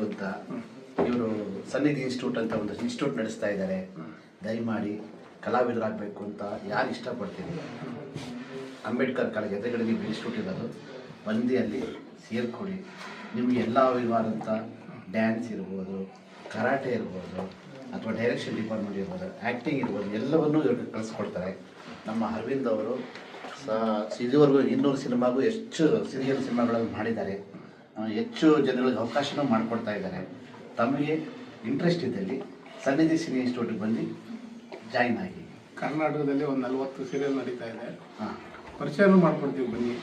ಅಂತ ಇವರು ಸನ್ನಿಧಿ ಇನ್ಸ್ಟಿಟ್ಯೂಟ್ ಅಂತ ಒಂದು ಇನ್ಸ್ಟಿಟ್ಯೂಟ್ ನಡೆಸ್ತಾ ಇದ್ದಾರೆ. ದಯಮಾಡಿ ಕಲಾವಿದರಾಗಬೇಕು ಅಂತ ಯಾರು ಇಷ್ಟಪಡ್ತೀವಿ, ಅಂಬೇಡ್ಕರ್ ಕಾಲೇಜ್ ಎದುರುಗಡೆ ನೀವು ಇನ್ಸ್ಟಿಟ್ಯೂಟ್ ಇರೋದು, ಬಂದು ಅಲ್ಲಿ ಸೇರ್ಕೊಡಿ. ನಿಮಗೆ ಎಲ್ಲ ವಿಧವಾದಂಥ ಡ್ಯಾನ್ಸ್ ಇರ್ಬೋದು, ಕರಾಟೆ ಇರ್ಬೋದು, ಅಥವಾ ಡೈರೆಕ್ಷನ್ ಡಿಪಾರ್ಟ್ಮೆಂಟ್ ಇರ್ಬೋದು, ಆ್ಯಕ್ಟಿಂಗ್ ಇರ್ಬೋದು, ಎಲ್ಲವನ್ನೂ ಇವ್ರಿಗೆ ಕಳಿಸ್ಕೊಡ್ತಾರೆ. ನಮ್ಮ ಅರವಿಂದ್ ಅವರು ಇದುವರೆಗೂ 200 ಸಿನಿಮಾಗೂ ಹೆಚ್ಚು ಸೀರಿಯಲ್ ಸಿನಿಮಾಗಳನ್ನು ಮಾಡಿದ್ದಾರೆ. ಹೆಚ್ಚು ಜನಗಳಿಗೆ ಅವಕಾಶನೂ ಮಾಡಿಕೊಡ್ತಾ ಇದ್ದಾರೆ. ತಮಗೆ ಇಂಟ್ರೆಸ್ಟ್ ಇದ್ದಲ್ಲಿ ಸನ್ನಿಧಿ ಸಿನಿ ಇನ್ಸ್ಟಿಟ್ಯೂಟಿಗೆ ಬಂದು ಜಾಯಿನ್ ಆಗಿ. ಕರ್ನಾಟಕದಲ್ಲಿ ಒಂದು 40 ಸೀರಿಯಲ್ ನಡೀತಾ ಇದೆ. ಪರಿಚಯನೂ ಮಾಡ್ಕೊಡ್ತೀವಿ, ಬನ್ನಿ.